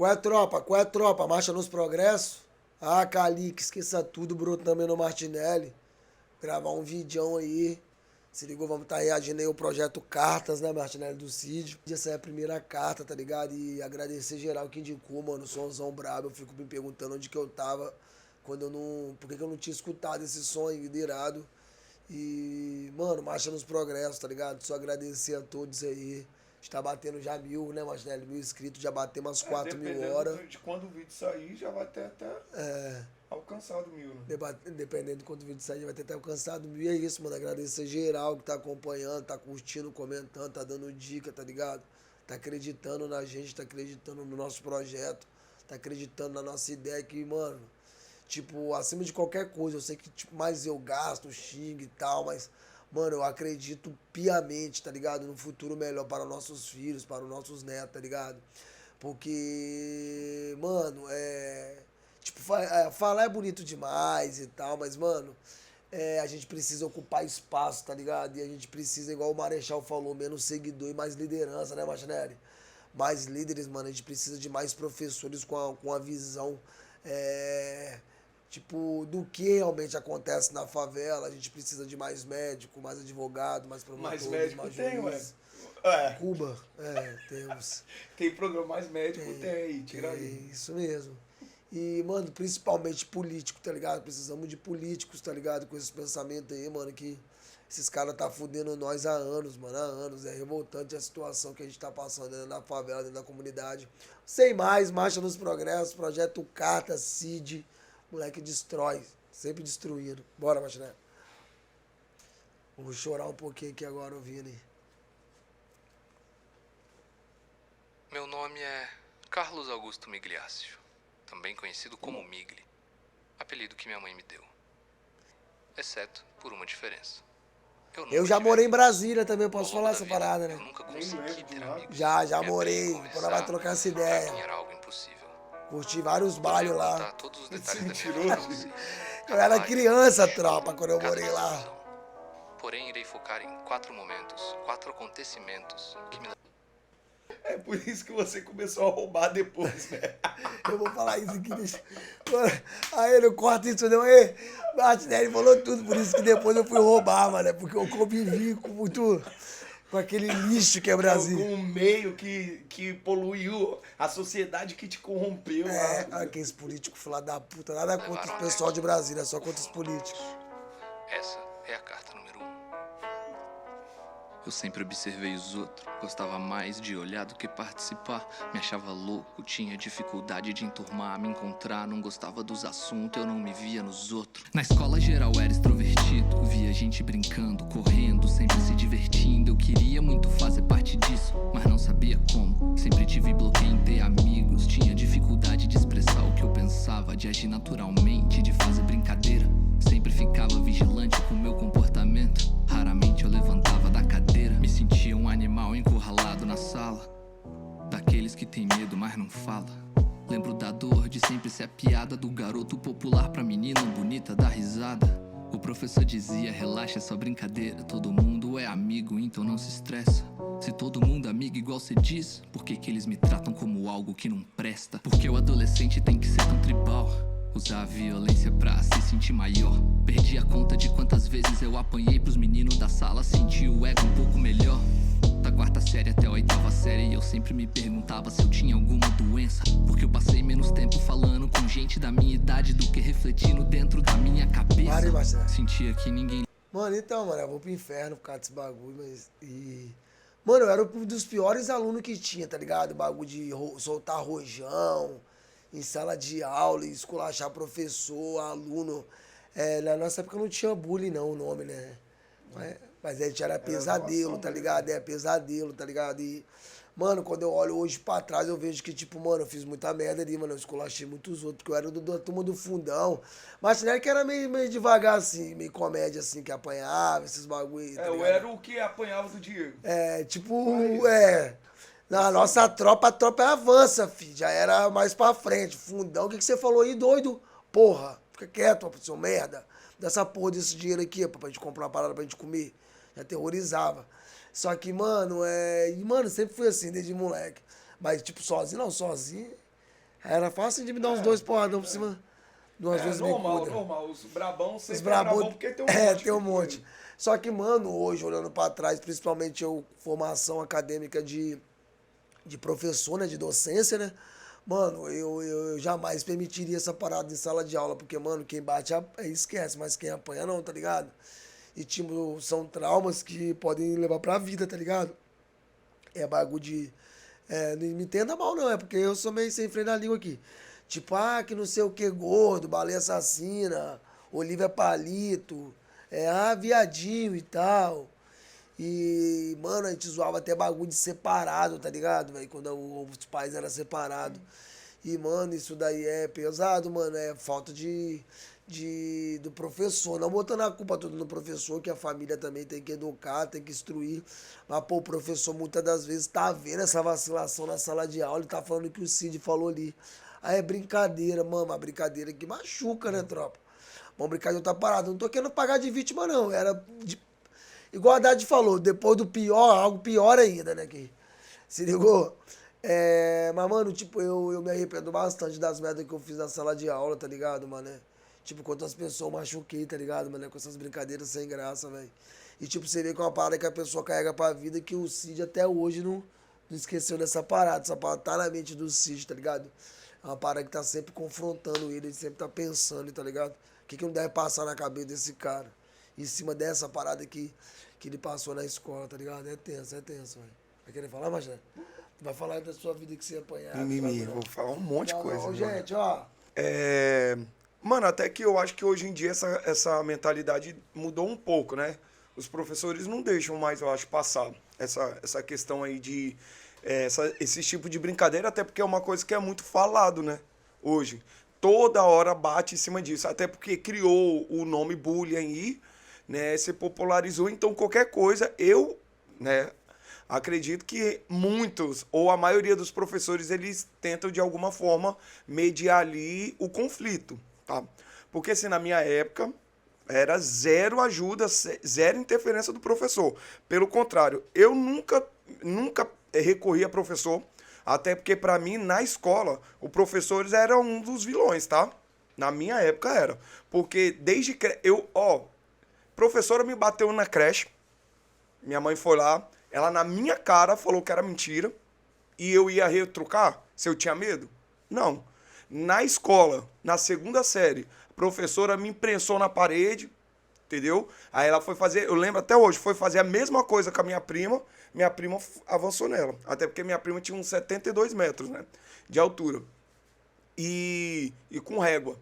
Qual é a tropa? Qual é a tropa? Marcha nos progressos? Ah, Calique, esqueça tudo, broto também no Martinelli. Gravar um vídeo aí. Se ligou, vamos estar reagindo aí ao projeto Cartas, né, Martinelli, do Cid. Essa é a primeira carta, tá ligado? E agradecer geral que indicou, mano, somzão brabo. Eu fico me perguntando onde que eu tava quando eu não... Por que eu não tinha escutado esse som aí, liderado. E, mano, marcha nos progressos, tá ligado? Só agradecer a todos aí. Está batendo já 1.000, né, Martinelli? 1.000 inscritos, já batemos umas 4.000 horas. De quando o vídeo sair, já vai ter até alcançado 1.000, né? Dependendo de quanto o vídeo sair, vai ter até alcançado 1.000. E é isso, mano. Agradecer geral que tá acompanhando, tá curtindo, comentando, tá dando dica, tá ligado? Tá acreditando na gente, tá acreditando no nosso projeto, tá acreditando na nossa ideia que, mano, tipo, acima de qualquer coisa, eu sei que tipo, mais eu gasto, xingo e tal, mas, mano, eu acredito piamente, tá ligado? No futuro melhor para os nossos filhos, para os nossos netos, tá ligado? Porque, mano, tipo, falar é bonito demais e tal, mas, mano, a gente precisa ocupar espaço, tá ligado? E a gente precisa, igual o Marechal falou, menos seguidor e mais liderança, né, Martinelli? Mais líderes, mano. A gente precisa de mais professores com a visão, é, tipo, do que realmente acontece na favela. A gente precisa de mais médico, mais advogado, mais Mais promotores, médico mais tem, ué. juiz. É, Cuba, temos. tem programa mais médico, tem, tira aí. Isso mesmo. E, mano, principalmente político, tá ligado? Precisamos de políticos, tá ligado? Com esses pensamentos aí, mano, que esses caras tá fudendo nós há anos, mano, há anos. É revoltante a situação que a gente tá passando dentro da favela, dentro da comunidade. Sem mais, marcha nos progressos, projeto Carta, Cid, moleque destrói, sempre destruindo. Bora, Martinelli. Vou chorar um pouquinho aqui agora ouvindo aí. Meu nome é Carlos Augusto Migliaccio, também conhecido como Migli, apelido que minha mãe me deu. Exceto por uma diferença. Eu já morei em Brasília também, posso falar essa parada, Eu né? nunca consegui ter amigos. Já Me morei, aprendi a quando vai trocar essa ideia. Pra mim era algo impossível. Curti vários Hoje bailes eu vou lá. contar todos os detalhes da minha Mentiroso. vida pra vocês. Eu era Cada criança, lágrima, tropa, quando eu cada morei lá. desilusão. Porém, irei focar em 4 momentos, 4 acontecimentos que me É por isso que você começou a roubar depois, né? Eu vou falar isso aqui, deixa. Aí ele corta isso, não. Aí, Martinelli falou tudo, por isso que depois eu fui roubar, mano. É porque eu convivi com aquele lixo que é Brasil. Com um meio que poluiu a sociedade que te corrompeu. Aqueles políticos filha da puta, nada contra levaram o até pessoal aqui. de Brasília, só contra os políticos. Essa é a carta número 1. Eu sempre observei os outros, gostava mais de olhar do que participar. Me achava louco, tinha dificuldade de enturmar, me encontrar, não gostava dos assuntos, eu não me via nos outros. Na escola geral era extrovertido, via gente brincando, correndo, sempre se divertindo. Eu queria muito fazer parte disso, mas não sabia como. Sempre tive bloqueio em ter amigos, tinha dificuldade de expressar o que eu pensava, de agir naturalmente, de fazer brincadeira. Sempre ficava vigilante com meu comportamento. Raramente eu levantava da cadeira. Me sentia um animal encurralado na sala, daqueles que tem medo, mas não fala. Lembro da dor de sempre ser a piada do garoto popular pra menina bonita dar risada. O professor dizia, relaxa, é só brincadeira. Todo mundo é amigo, então não se estressa. Se todo mundo é amigo igual cê diz, por que eles me tratam como algo que não presta? Porque o adolescente tem que ser tão tribal, usar a violência pra se sentir maior. Perdi a conta de quantas vezes eu apanhei pros meninos da sala, senti o ego um pouco melhor. Da 4ª série até a 8ª série eu sempre me perguntava se eu tinha alguma doença, porque eu passei menos tempo falando com gente da minha idade do que refletindo dentro da minha cabeça. Pare, Marcelo. Sentia que ninguém... Mano, então, mano, eu vou pro inferno por causa desse bagulho, mas... Mano, eu era um dos piores alunos que tinha, tá ligado? Bagulho de soltar rojão em sala de aula, esculachar professor, aluno. Na nossa época não tinha bullying, não, o nome, né? Mas a gente era pesadelo, tá ligado? Pesadelo, tá ligado? E, mano, quando eu olho hoje pra trás, eu vejo que, tipo, mano, eu fiz muita merda ali, mano. Eu esculachei muitos outros, porque eu era da turma do fundão. Mas não era que era meio devagar, assim, meio comédia, assim, que apanhava, esses bagulho. Tá eu era o que apanhava do Diego. Na nossa tropa, a tropa avança, filho. Já era mais pra frente. Fundão, o que você falou aí, doido? Porra, fica quieto, seu merda. Dessa porra desse dinheiro aqui, pra gente comprar uma parada pra gente comer. Já aterrorizava. Só que, mano, E, mano, sempre fui assim, desde moleque. Mas, tipo, sozinho, não, sozinho. Aí era fácil de me dar uns 2 porradão por cima de umas duas bicudas. Normal. Os brabão sempre Os é brabão, brabão porque tem um monte. tem um monte. Só que, mano, hoje, olhando pra trás, principalmente eu, formação acadêmica de professor, né, de docência, né? Mano, eu jamais permitiria essa parada em sala de aula, porque, mano, quem bate esquece, mas quem apanha não, tá ligado? E, tipo, são traumas que podem levar pra vida, tá ligado? É bagulho de... não me entenda mal, não, é porque eu sou meio sem freio na língua aqui. Tipo, que não sei o que, gordo, baleia assassina, Olivia Palito, viadinho e tal. E, mano, a gente zoava até bagulho de separado, tá ligado, velho? Quando os pais eram separados. E, mano, isso daí é pesado, mano. É falta do professor. Não botando a culpa toda no professor, que a família também tem que educar, tem que instruir. Mas, pô, o professor muitas das vezes tá vendo essa vacilação na sala de aula e tá falando o que o Cid falou ali. Aí é brincadeira, mano. Uma brincadeira que machuca, né, tropa? Uma brincadeira tá parada. Não tô querendo pagar de vítima, não. Era igual a Haddad falou, depois do pior, algo pior ainda, né? Que, se ligou? Mas, mano, tipo, eu me arrependo bastante das merdas que eu fiz na sala de aula, tá ligado, mano? Tipo, quantas pessoas eu machuquei, tá ligado, mano? Com essas brincadeiras sem graça, velho. E, tipo, você vê que é uma parada que a pessoa carrega pra vida que o Cid até hoje não esqueceu dessa parada. Essa parada tá na mente do Cid, tá ligado? É uma parada que tá sempre confrontando ele sempre tá pensando, tá ligado? O que não deve passar na cabeça desse cara? Em cima dessa parada que ele passou na escola, tá ligado? É tenso, velho. Vai querer falar, Majé? Vai falar da sua vida que você apanhar. Mimimi, vou falar um monte de coisa. Não, gente, ó. Mano, até que eu acho que hoje em dia essa mentalidade mudou um pouco, né? Os professores não deixam mais, eu acho, passar essa questão aí de esse tipo de brincadeira, até porque é uma coisa que é muito falado, né? Hoje. Toda hora bate em cima disso, até porque criou o nome bullying aí, né? Se popularizou, então qualquer coisa, né, acredito que muitos, ou a maioria dos professores, eles tentam de alguma forma mediar ali o conflito, tá? Porque assim, na minha época, era zero ajuda, zero interferência do professor. Pelo contrário, eu nunca recorri a professor, até porque para mim, na escola, os professores eram um dos vilões, tá? Na minha época era. Porque desde que professora me bateu na creche, minha mãe foi lá, ela na minha cara falou que era mentira, e eu ia retrucar se eu tinha medo? Não. Na escola, na segunda série, a professora me imprensou na parede, entendeu? Aí ela foi fazer, eu lembro até hoje, foi fazer a mesma coisa com a minha prima avançou nela, até porque minha prima tinha uns 72 metros, né, de altura, e com régua.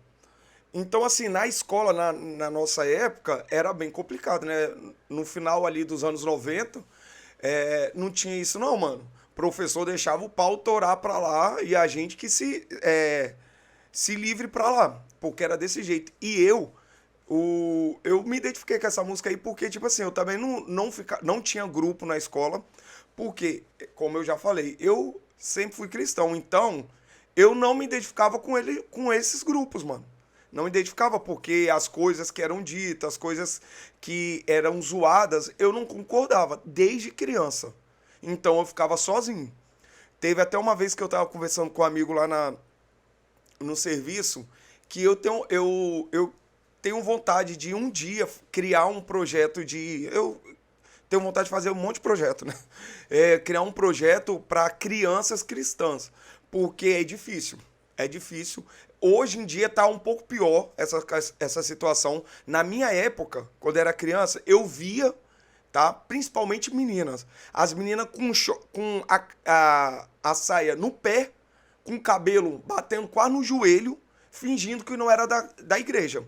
Então, assim, na escola, na nossa época, era bem complicado, né? No final ali dos anos 90, não tinha isso não, mano. O professor deixava o pau torar pra lá e a gente que se livre pra lá, porque era desse jeito. E eu me identifiquei com essa música aí porque, tipo assim, eu também não tinha grupo na escola, porque, como eu já falei, eu sempre fui cristão, então eu não me identificava com esses grupos, mano. Não me identificava porque as coisas que eram ditas, as coisas que eram zoadas, eu não concordava desde criança. Então eu ficava sozinho. Teve até uma vez que eu estava conversando com um amigo lá no serviço, que eu tenho vontade de um dia criar um projeto eu tenho vontade de fazer um monte de projeto, né? Criar um projeto para crianças cristãs, porque é difícil. É difícil. Hoje em dia tá um pouco pior essa situação. Na minha época, quando era criança, eu via, tá? Principalmente meninas. As meninas com a saia no pé, com o cabelo batendo quase no joelho, fingindo que não era da igreja.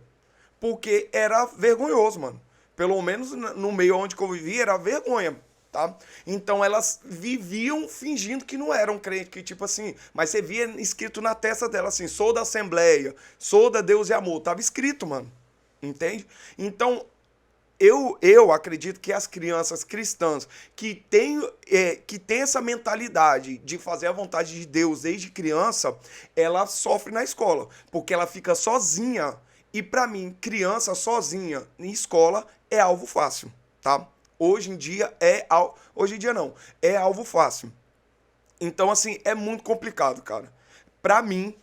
Porque era vergonhoso, mano. Pelo menos no meio onde eu vivia, era vergonha. Tá? Então elas viviam fingindo que não eram crentes, que tipo assim, mas você via escrito na testa dela assim, sou da Assembleia, sou da Deus e Amor, tava escrito, mano, entende? Então eu acredito que as crianças cristãs que têm essa mentalidade de fazer a vontade de Deus desde criança, ela sofre na escola, porque ela fica sozinha, e pra mim, criança sozinha em escola é alvo fácil, tá? Hoje em dia é alvo fácil. Então, assim, é muito complicado, cara. Pra mim,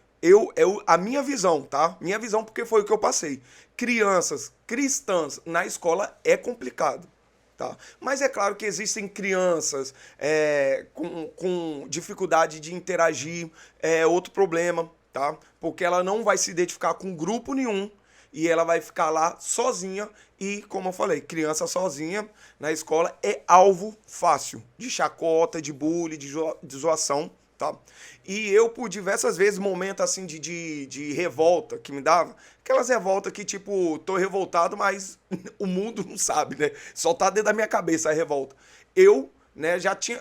a minha visão, tá? Minha visão, porque foi o que eu passei. Crianças cristãs na escola é complicado, tá? Mas é claro que existem crianças com dificuldade de interagir, outro problema, tá? Porque ela não vai se identificar com grupo nenhum e ela vai ficar lá sozinha e, como eu falei, criança sozinha na escola é alvo fácil de chacota, de bullying, de zoação, tá? E eu, por diversas vezes, momentos assim de revolta que me dava, aquelas revoltas que, tipo, tô revoltado, mas o mundo não sabe, né? Só tá dentro da minha cabeça a revolta. Eu, né, já tinha,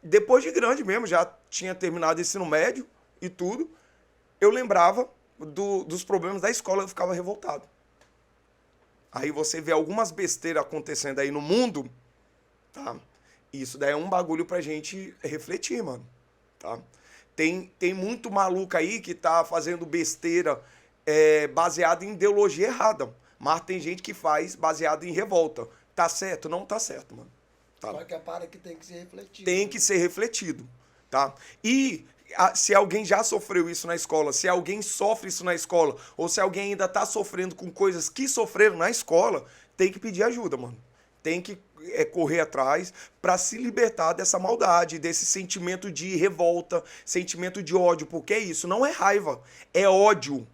depois de grande mesmo, já tinha terminado o ensino médio e tudo, eu lembrava dos problemas da escola, eu ficava revoltado. Aí você vê algumas besteiras acontecendo aí no mundo, tá? Isso daí é um bagulho pra gente refletir, mano, tá? Tem muito maluco aí que tá fazendo besteira baseado em ideologia errada, mas tem gente que faz baseado em revolta. Tá certo? Não tá certo, mano. Tá? Só que a para que tem que ser refletido. Tem que ser refletido, tá? E se alguém já sofreu isso na escola, se alguém sofre isso na escola, ou se alguém ainda tá sofrendo com coisas que sofreram na escola, tem que pedir ajuda, mano. Tem que correr atrás para se libertar dessa maldade, desse sentimento de revolta, sentimento de ódio, porque é isso, não é raiva, é ódio.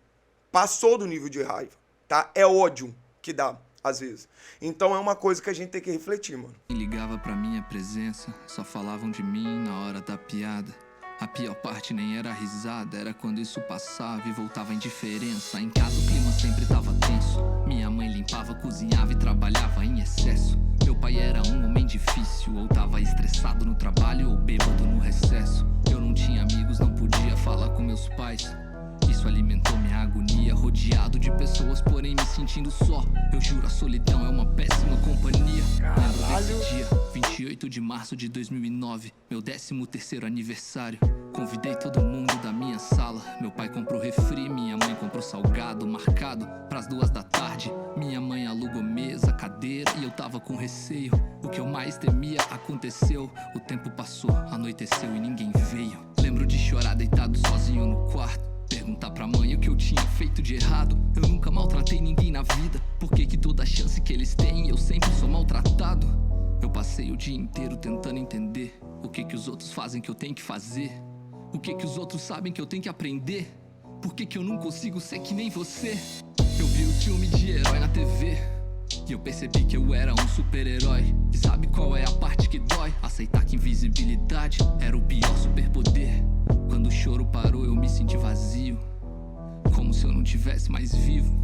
Passou do nível de raiva, tá? É ódio que dá, às vezes. Então é uma coisa que a gente tem que refletir, mano. Ligava pra minha presença, só falavam de mim na hora da piada. A pior parte nem era a risada, era quando isso passava e voltava a indiferença. Em casa o clima sempre tava tenso. Minha mãe limpava, cozinhava e trabalhava em excesso. Meu pai era um homem difícil, ou tava estressado no trabalho ou bêbado no recesso. Eu não tinha amigos, não podia falar com meus pais. Isso alimentou minha agonia, rodeado de pessoas, porém me sentindo só. Eu juro, a solidão é uma péssima companhia. Lembro desse dia, 28 de março de 2009, meu 13º aniversário. Convidei todo mundo da minha sala. Meu pai comprou refri, minha mãe comprou salgado, marcado pras 2 da tarde. Minha mãe alugou mesa, cadeira e eu tava com receio. O que eu mais temia aconteceu. O tempo passou, anoiteceu e ninguém veio. Lembro de chorar deitado sozinho no quarto, perguntar pra mãe o que eu tinha feito de errado. Eu nunca maltratei ninguém na vida, por que toda chance que eles têm eu sempre sou maltratado? Eu passei o dia inteiro tentando entender o que os outros fazem que eu tenho que fazer, o que os outros sabem que eu tenho que aprender. Por que eu não consigo ser que nem você? Eu vi o filme de herói na TV e eu percebi que eu era um super-herói. E sabe qual é a parte que dói? Aceitar que invisibilidade era o pior superpoder. Quando o choro parou eu me senti vazio, como se eu não tivesse mais vivo.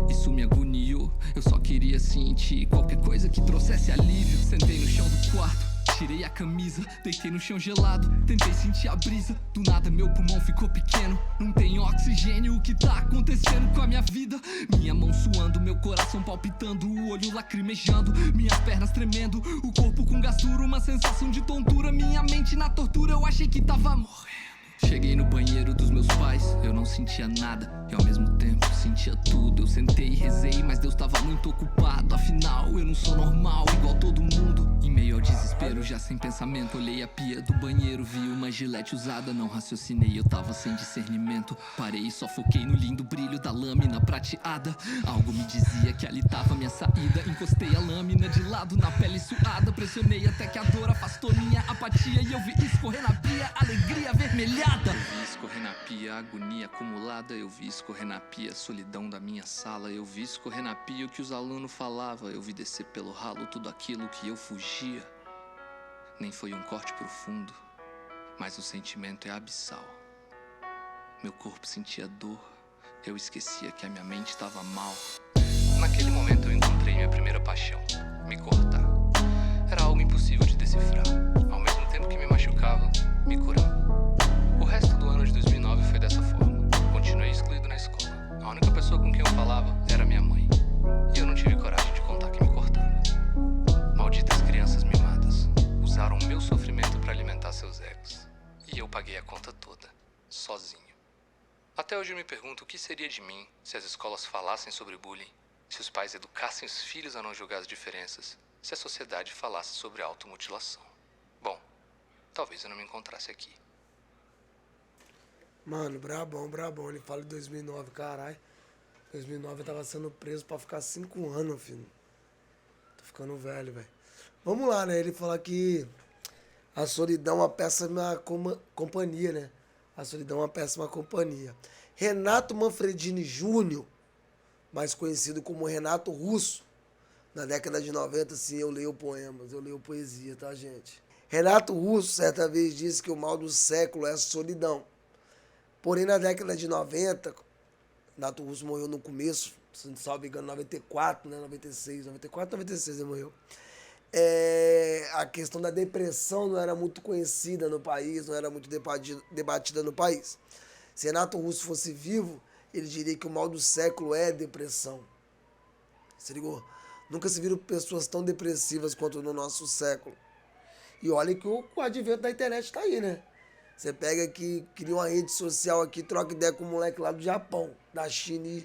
Isso me agoniou, eu só queria sentir qualquer coisa que trouxesse alívio. Sentei no chão do quarto, tirei a camisa, deitei no chão gelado, tentei sentir a brisa. Do nada meu pulmão ficou pequeno, não tem oxigênio, o que tá acontecendo com a minha vida? Minha mão suando, meu coração palpitando, o olho lacrimejando, minhas pernas tremendo, o corpo com gastura, uma sensação de tontura, minha mente na tortura, eu achei que tava morrendo. Cheguei no banheiro dos meus pais, eu não sentia nada e ao mesmo tempo sentia tudo. Eu sentei e rezei, mas Deus tava muito ocupado. Afinal, eu não sou normal, igual todo mundo. Em meio ao desespero, já sem pensamento, olhei a pia do banheiro, vi uma gilete usada. Não raciocinei, eu tava sem discernimento. Parei e só foquei no lindo brilho da lâmina prateada. Algo me dizia que ali tava minha saída. Encostei a lâmina de lado na pele suada, pressionei até que a dor afastou minha apatia. E eu vi escorrer na pia, alegria avermelhada. Eu vi escorrer na pia, agonia acumulada. Eu vi escorrer na pia, a solidão da minha sala. Eu vi escorrer na pia o que os alunos falavam. Eu vi descer pelo ralo tudo aquilo que eu fugia. Nem foi um corte profundo, mas o sentimento é abissal. Meu corpo sentia dor, eu esquecia que a minha mente estava mal. Naquele momento eu encontrei minha primeira paixão, me cortar. Era algo impossível de decifrar. Ao mesmo tempo que me machucava, me curava. O resto do ano de 2009 foi dessa forma. Continuei excluído na escola. A única pessoa com quem eu falava era minha mãe. E eu não tive coragem de contar que me cortava. Malditas crianças mimadas usaram o meu sofrimento para alimentar seus egos. E eu paguei a conta toda, sozinho. Até hoje eu me pergunto o que seria de mim se as escolas falassem sobre bullying, se os pais educassem os filhos a não julgar as diferenças, se a sociedade falasse sobre automutilação. Bom, talvez eu não me encontrasse aqui. Mano, brabão, brabão. Ele fala de 2009, caralho. 2009 eu tava sendo preso pra ficar 5 anos, filho. Tô ficando velho, velho. Vamos lá, né? Ele fala que a solidão é uma péssima companhia, né? A solidão é uma péssima companhia. Renato Manfredini Júnior, mais conhecido como Renato Russo, na década de 90, sim, eu leio poemas, eu leio poesia, tá, gente? Renato Russo, certa vez, disse que o mal do século é a solidão. Porém, na década de 90, Renato Russo morreu no começo, se não salvo engano, 94, né? 96, 94, 96 ele morreu. A questão da depressão não era muito conhecida no país, não era muito debatida no país. Se Renato Russo fosse vivo, ele diria que o mal do século é depressão. Se ligou? Nunca se viram pessoas tão depressivas quanto no nosso século. E olha que o advento da internet tá aí, né? Você pega aqui, cria uma rede social aqui, troca ideia com um moleque lá do Japão, da China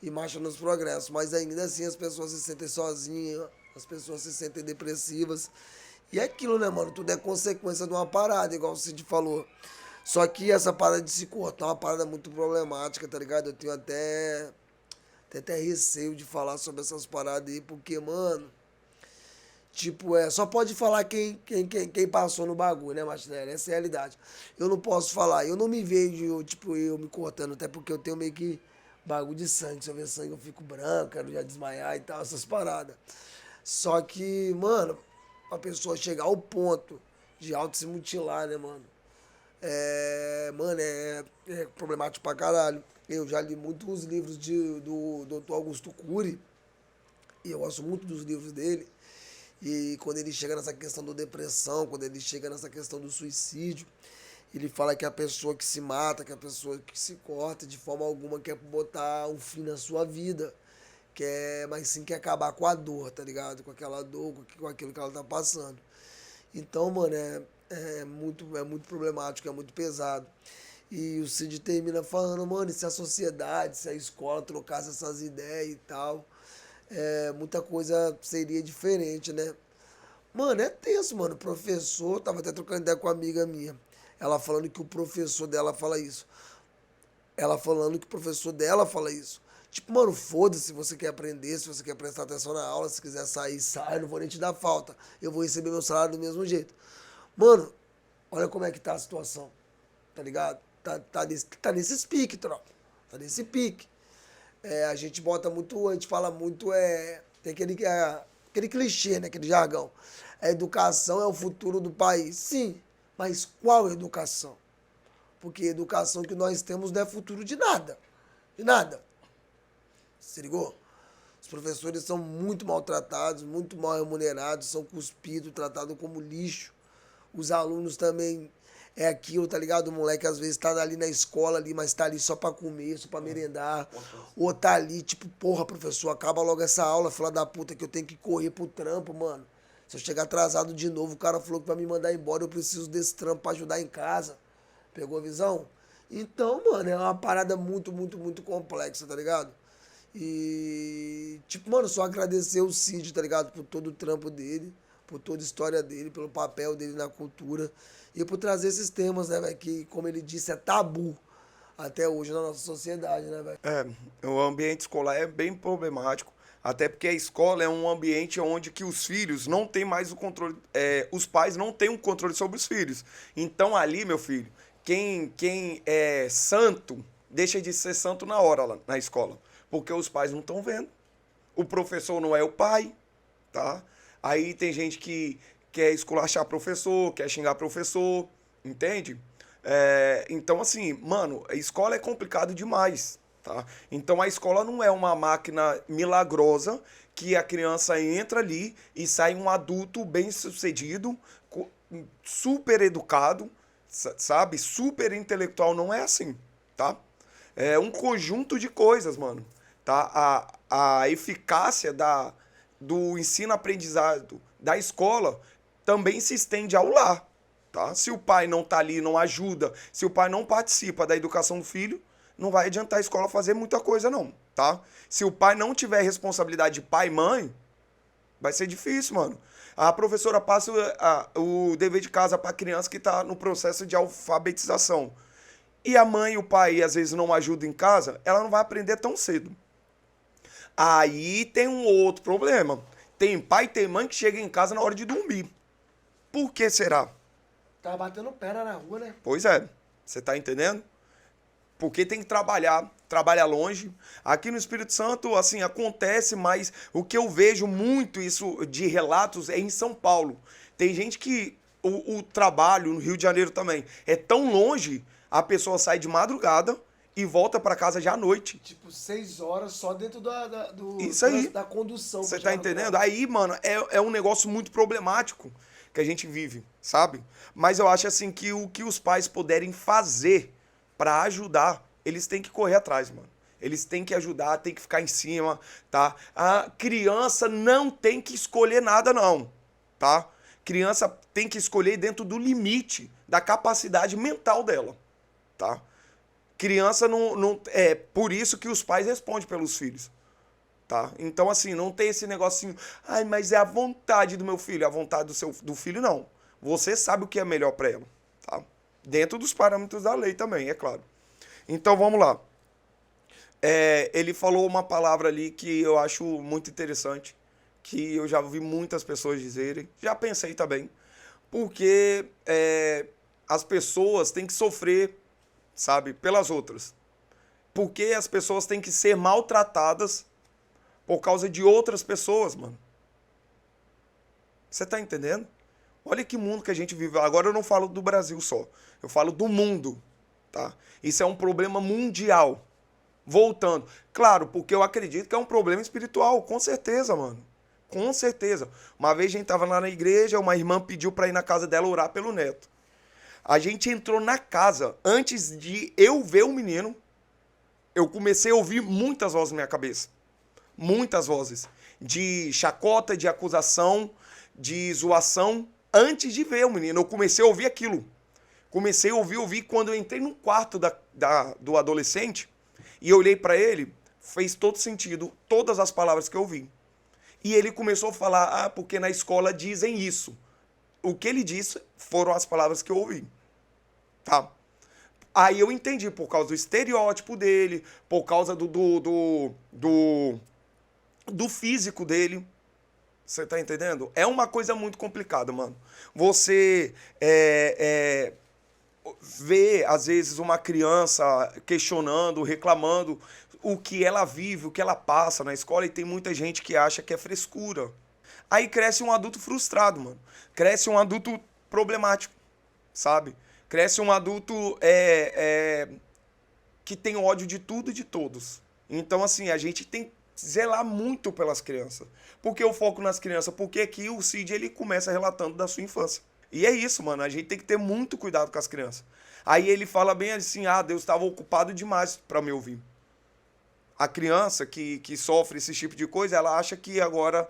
e marcha nos progressos. Mas ainda assim as pessoas se sentem sozinhas, as pessoas se sentem depressivas. E é aquilo, né, mano? Tudo é consequência de uma parada, igual o Cid falou. Só que essa parada de se cortar é uma parada muito problemática, tá ligado? Eu tenho até receio de falar sobre essas paradas aí, porque, mano, tipo, só pode falar quem passou no bagulho, né, Martinelli? Essa é a realidade. Eu não posso falar, eu não me vejo, tipo, eu me cortando, até porque eu tenho meio que bagulho de sangue. Se eu ver sangue eu fico branco, quero já desmaiar e tal, essas paradas. Só que, mano, a pessoa chegar ao ponto de auto se mutilar, né, mano? Mano, é problemático pra caralho. Eu já li muitos livros do Dr. Augusto Cury, e eu gosto muito dos livros dele. E quando ele chega nessa questão da depressão, quando ele chega nessa questão do suicídio, ele fala que a pessoa que se mata, que a pessoa que se corta, de forma alguma quer botar um fim na sua vida. Mas sim quer acabar com a dor, tá ligado? Com aquela dor, com aquilo que ela tá passando. Então, mano, é muito problemático, é muito pesado. E o Cid termina falando, mano, e se a sociedade, se a escola trocasse essas ideias e tal, muita coisa seria diferente, né? Mano, é tenso, mano. O professor, tava até trocando ideia com uma amiga minha. Ela falando que o professor dela fala isso. Ela falando que o professor dela fala isso. Tipo, mano, foda-se se você quer aprender, se você quer prestar atenção na aula, se quiser sair, sai, não vou nem te dar falta. Eu vou receber meu salário do mesmo jeito. Mano, olha como é que tá a situação, tá ligado? Tá nesse pique, tropa. Tá nesse pique. A gente bota muito, a gente fala muito, tem aquele clichê, né, aquele jargão. A educação é o futuro do país. Sim, mas qual educação? Porque a educação que nós temos não é futuro de nada. De nada. Se ligou? Os professores são muito maltratados, muito mal remunerados, são cuspidos, tratados como lixo. Os alunos também é aquilo, tá ligado? O moleque às vezes tá ali na escola ali, mas tá ali só pra comer, só pra merendar. Ou tá ali, tipo, porra, professor, acaba logo essa aula, fila da puta, que eu tenho que correr pro trampo, mano. Se eu chegar atrasado de novo, o cara falou que vai me mandar embora, eu preciso desse trampo pra ajudar em casa. Pegou a visão? Então, mano, é uma parada muito, muito, muito complexa, tá ligado? E, tipo, mano, só agradecer o Cid, tá ligado? Por todo o trampo dele, por toda a história dele, pelo papel dele na cultura e por trazer esses temas, né, velho? Que, como ele disse, é tabu até hoje na nossa sociedade, né, velho? O ambiente escolar é bem problemático, até porque a escola é um ambiente onde que os filhos não têm mais o controle, os pais não têm um controle sobre os filhos. Então ali, meu filho, quem é santo, deixa de ser santo na hora lá na escola. Porque os pais não estão vendo. O professor não é o pai, tá? Aí tem gente que quer esculachar professor, quer xingar professor, entende? Então, assim, mano, a escola é complicado demais, tá? Então, a escola não é uma máquina milagrosa que a criança entra ali e sai um adulto bem-sucedido, super educado, sabe? Super intelectual, não é assim, tá? É um conjunto de coisas, mano. Tá? A eficácia do ensino-aprendizado da escola também se estende ao lar. Tá? Se o pai não tá ali, não ajuda, se o pai não participa da educação do filho, não vai adiantar a escola fazer muita coisa, não. Tá? Se o pai não tiver responsabilidade de pai e mãe, vai ser difícil, mano. A professora passa o dever de casa para a criança que está no processo de alfabetização. e a mãe e o pai às vezes não ajudam em casa, ela não vai aprender tão cedo. Aí tem um outro problema. Tem pai e tem mãe que chega em casa na hora de dormir. Por que será? Tá batendo perna na rua, né? Pois é, você tá entendendo? Porque tem que trabalhar longe. Aqui no Espírito Santo, assim, acontece, mas o que eu vejo muito isso de relatos é em São Paulo. Tem gente que o trabalho no Rio de Janeiro também é tão longe, a pessoa sai de madrugada e volta para casa já à noite. Tipo, 6 horas só dentro Isso aí. da condução. Você tá entendendo? Aí, mano, é um negócio muito problemático que a gente vive, sabe? Mas eu acho assim que o que os pais puderem fazer pra ajudar, eles têm que correr atrás, mano. Eles têm que ajudar, têm que ficar em cima, tá? A criança não tem que escolher nada, não, tá? Criança tem que escolher dentro do limite da capacidade mental dela, tá? Criança não é por isso que os pais respondem pelos filhos. Tá? Então, assim, não tem esse negocinho, ai, mas é a vontade do meu filho, a vontade do filho, não. Você sabe o que é melhor para ela, tá? Dentro dos parâmetros da lei também, é claro. Então, vamos lá. Ele falou uma palavra ali que eu acho muito interessante, que eu já ouvi muitas pessoas dizerem, já pensei também, porque as pessoas têm que sofrer, sabe, pelas outras. Porque as pessoas têm que ser maltratadas por causa de outras pessoas, mano. Você tá entendendo? Olha que mundo que a gente vive. Agora eu não falo do Brasil só. Eu falo do mundo, tá? Isso é um problema mundial. Voltando. Claro, porque eu acredito que é um problema espiritual. Com certeza, mano. Com certeza. Uma vez a gente tava lá na igreja, uma irmã pediu pra ir na casa dela orar pelo neto. A gente entrou na casa. Antes de eu ver o menino, eu comecei a ouvir muitas vozes na minha cabeça. Muitas vozes de chacota, de acusação, de zoação, antes de ver o menino. Eu comecei a ouvir aquilo. Comecei a ouvir. Quando eu entrei no quarto do adolescente e eu olhei para ele, fez todo sentido, todas as palavras que eu ouvi. E ele começou a falar, porque na escola dizem isso. O que ele disse foram as palavras que eu ouvi. Tá? Aí eu entendi, por causa do estereótipo dele, por causa do físico dele. Você tá entendendo? É uma coisa muito complicada, mano. Você vê, às vezes, uma criança questionando, reclamando o que ela vive, o que ela passa na escola, e tem muita gente que acha que é frescura. Aí cresce um adulto frustrado, mano. Cresce um adulto problemático, sabe? Cresce um adulto que tem ódio de tudo e de todos. Então, assim, a gente tem zelar muito pelas crianças. Por que eu foco nas crianças? Porque aqui o Cid, ele começa relatando da sua infância. E é isso, mano. A gente tem que ter muito cuidado com as crianças. Aí ele fala bem assim, Deus estava ocupado demais para me ouvir. A criança que sofre esse tipo de coisa, ela acha que agora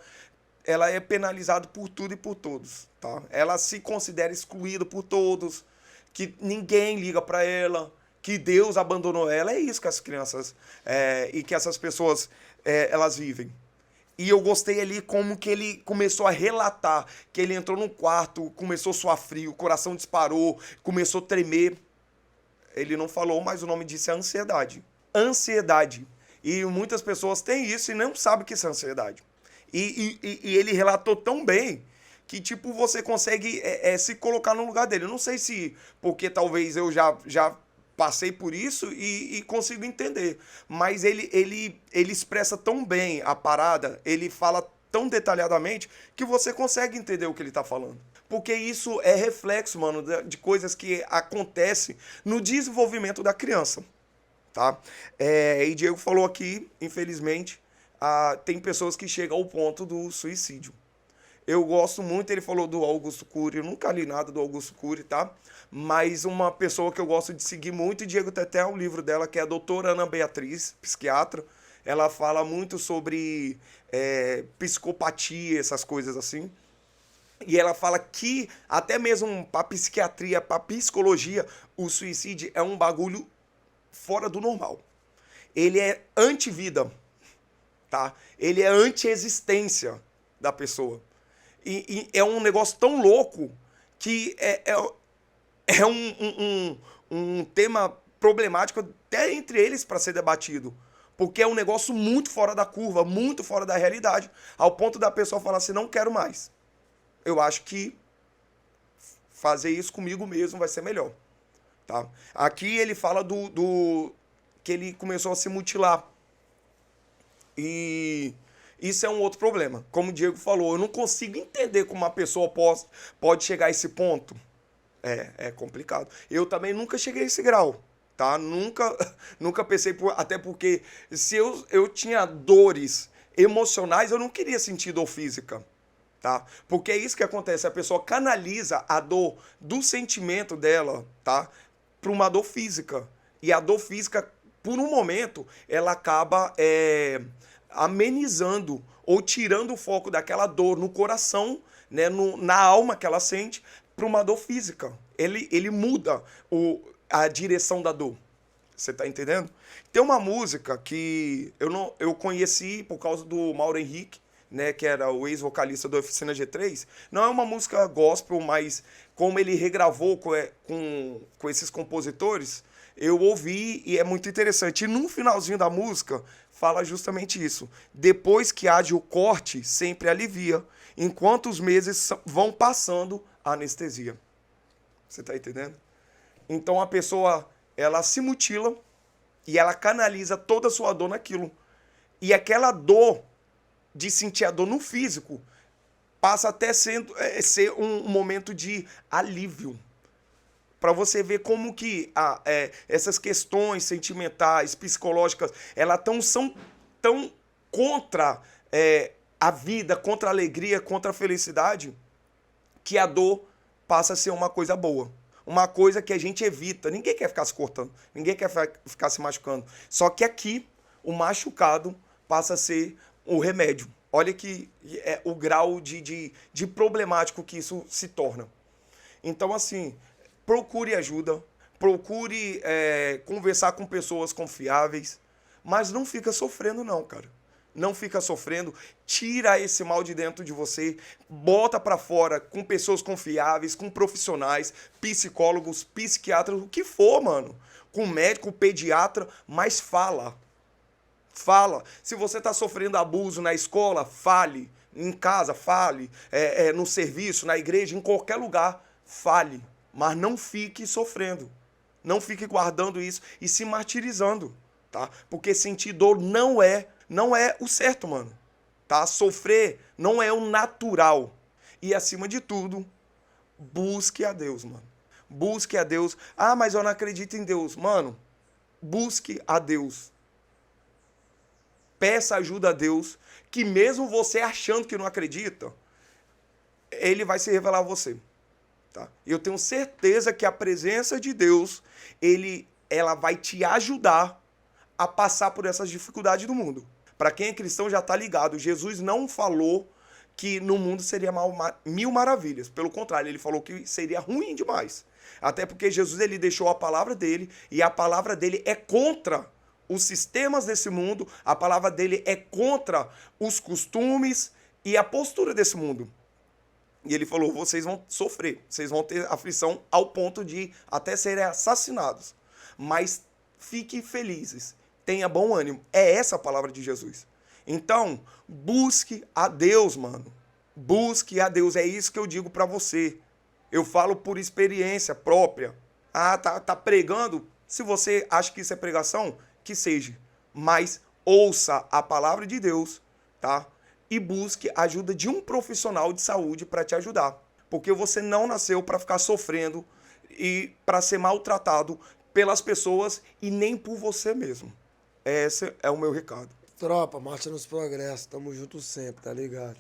ela é penalizada por tudo e por todos, tá? Ela se considera excluída por todos, que ninguém liga para ela, que Deus abandonou ela. É isso que as crianças e que essas pessoas elas vivem. E eu gostei ali como que ele começou a relatar, que ele entrou num quarto, começou a suar frio, o coração disparou, começou a tremer. Ele não falou, mas o nome disso é ansiedade. Ansiedade. E muitas pessoas têm isso e não sabem o que é ansiedade. E ele relatou tão bem que, tipo, você consegue se colocar no lugar dele. Eu não sei se porque talvez eu já passei por isso e consigo entender. Mas ele expressa tão bem a parada, ele fala tão detalhadamente que você consegue entender o que ele tá falando. Porque isso é reflexo, mano, de coisas que acontecem no desenvolvimento da criança, tá? E Diego falou aqui, infelizmente, tem pessoas que chegam ao ponto do suicídio. Eu gosto muito, ele falou do Augusto Cury, eu nunca li nada do Augusto Cury, tá? Mas uma pessoa que eu gosto de seguir muito, e Diego tem até um livro dela, que é a doutora Ana Beatriz, psiquiatra. Ela fala muito sobre psicopatia, essas coisas assim. E ela fala que, até mesmo para psiquiatria, para psicologia, o suicídio é um bagulho fora do normal. Ele é anti-vida, tá? Ele é anti-existência da pessoa. E é um negócio tão louco que é um tema problemático até entre eles para ser debatido. Porque é um negócio muito fora da curva, muito fora da realidade, ao ponto da pessoa falar assim, não quero mais. Eu acho que fazer isso comigo mesmo vai ser melhor. Tá? Aqui ele fala que ele começou a se mutilar. E isso é um outro problema. Como o Diego falou, eu não consigo entender como uma pessoa pode chegar a esse ponto. É complicado. Eu também nunca cheguei a esse grau. Tá? Nunca pensei, até porque se eu tinha dores emocionais, eu não queria sentir dor física. Tá? Porque é isso que acontece, a pessoa canaliza a dor do sentimento dela, tá? Para uma dor física. E a dor física, por um momento, ela acaba amenizando ou tirando o foco daquela dor no coração, né? Na alma que ela sente, para uma dor física. Ele muda a direção da dor. Você tá entendendo? Tem uma música que eu conheci por causa do Mauro Henrique, né, que era o ex-vocalista do Oficina G3. Não é uma música gospel, mas como ele regravou com esses compositores, eu ouvi e é muito interessante. E no finalzinho da música fala justamente isso. Depois que age o corte, sempre alivia, enquanto os meses vão passando a anestesia. Você tá entendendo? Então a pessoa, ela se mutila e ela canaliza toda a sua dor naquilo. E aquela dor de sentir a dor no físico passa até ser um momento de alívio. Para você ver como que essas questões sentimentais, psicológicas, elas são tão contra a vida, contra a alegria, contra a felicidade, que a dor passa a ser uma coisa boa. Uma coisa que a gente evita. Ninguém quer ficar se cortando. Ninguém quer ficar se machucando. Só que aqui, o machucado passa a ser o remédio. Olha que é o grau de problemático que isso se torna. Então, assim, procure ajuda. Procure conversar com pessoas confiáveis. Mas não fica sofrendo, não, cara. Não fica sofrendo, tira esse mal de dentro de você, bota pra fora com pessoas confiáveis, com profissionais, psicólogos, psiquiatras, o que for, mano. Com médico, pediatra, mas fala. Fala. Se você tá sofrendo abuso na escola, fale. Em casa, fale. No serviço, na igreja, em qualquer lugar, fale. Mas não fique sofrendo. Não fique guardando isso e se martirizando, tá? Porque sentir dor não é o certo, mano. Tá? Sofrer não é o natural. E, acima de tudo, busque a Deus, mano. Busque a Deus. Ah, mas eu não acredito em Deus. Mano, busque a Deus. Peça ajuda a Deus, que mesmo você achando que não acredita, Ele vai se revelar a você. Tá? Eu tenho certeza que a presença de Deus, ela vai te ajudar a passar por essas dificuldades do mundo. Para quem é cristão já está ligado, Jesus não falou que no mundo seria mil maravilhas. Pelo contrário, ele falou que seria ruim demais. Até porque Jesus ele deixou a palavra dele e a palavra dele é contra os sistemas desse mundo, a palavra dele é contra os costumes e a postura desse mundo. E ele falou, vocês vão sofrer, vocês vão ter aflição ao ponto de até serem assassinados. Mas fiquem felizes. Tenha bom ânimo. É essa a palavra de Jesus. Então, busque a Deus, mano. Busque a Deus. É isso que eu digo pra você. Eu falo por experiência própria. Ah, tá pregando? Se você acha que isso é pregação, que seja. Mas ouça a palavra de Deus, tá? E busque a ajuda de um profissional de saúde para te ajudar. Porque você não nasceu para ficar sofrendo e para ser maltratado pelas pessoas e nem por você mesmo. Esse é o meu recado. Tropa, marcha nos progressos. Tamo junto sempre, tá ligado?